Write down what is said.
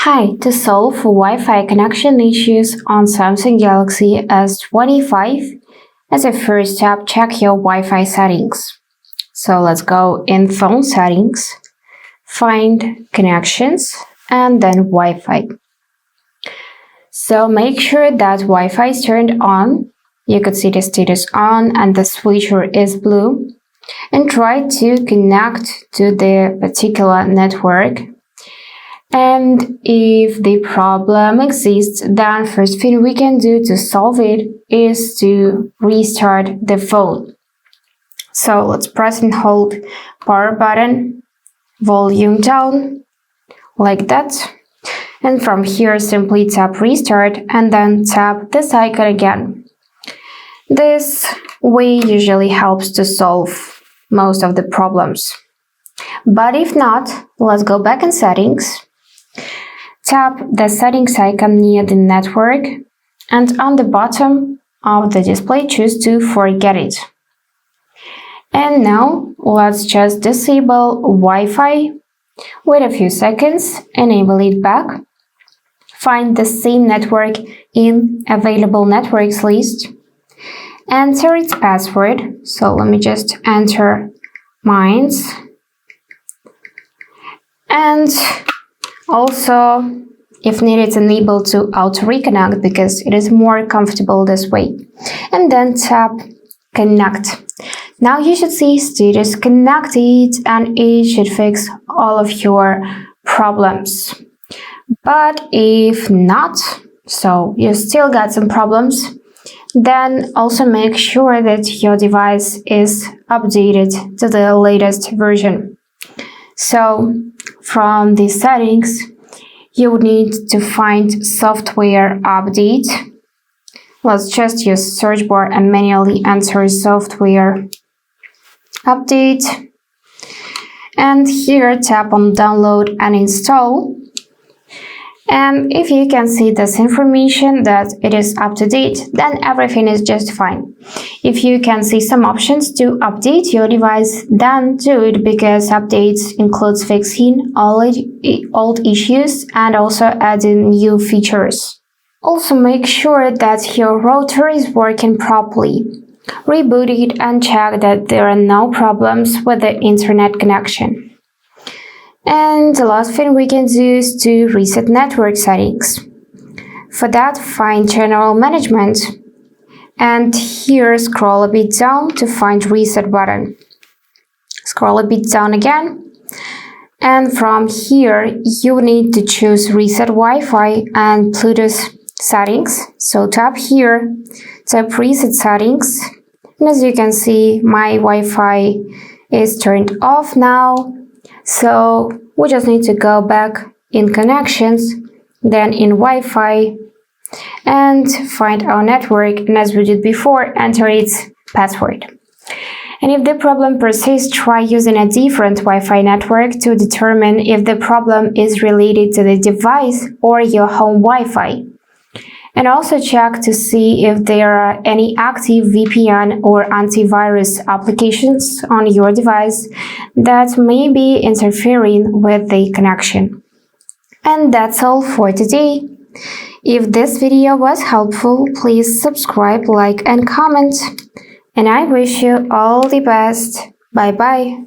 Hi, to solve Wi-Fi connection issues on Samsung Galaxy S25, as a first step, check your Wi-Fi settings. So let's go in Phone Settings, find Connections, and then Wi-Fi. So make sure that Wi-Fi is turned on. You could see the status on and the switcher is blue. And try to connect to the particular network. And if the problem exists, then first thing we can do to solve it is to restart the phone. So let's press and hold power button, volume down, like that. And from here simply tap restart and then tap this icon again. This way usually helps to solve most of the problems. But if not, let's go back in settings. Tap the settings icon near the network and on the bottom of the display choose to forget it. And now let's just disable Wi-Fi, wait a few seconds, enable it back, find the same network in available networks list, enter its password, so let me just enter mine, and also, if needed, enable to auto reconnect because it is more comfortable this way. And then tap connect. Now you should see status connected and it should fix all of your problems. But if not, so you still got some problems, then also make sure that your device is updated to the latest version. So from the settings, you would need to find software update. Let's just use search bar and manually enter software update. And here tap on download and install. And if you can see this information that it is up to date, then everything is just fine. If you can see some options to update your device, then do it because updates includes fixing old issues and also adding new features. Also make sure that your router is working properly. Reboot it and check that there are no problems with the internet connection. And the last thing we can do is to reset network settings. For that, find General Management and here scroll a bit down to find Reset button. Scroll a bit down again and from here you need to choose Reset Wi-Fi and Bluetooth settings. So tap here, tap Reset Settings, and as you can see my Wi-Fi is turned off now. So we just need to go back in Connections, then in Wi-Fi, and find our network, and as we did before, enter its password. And if the problem persists, try using a different Wi-Fi network to determine if the problem is related to the device or your home Wi-Fi. And also check to see if there are any active VPN or antivirus applications on your device that may be interfering with the connection. And that's all for today. If this video was helpful, please subscribe, like, and comment. And I wish you all the best. Bye bye.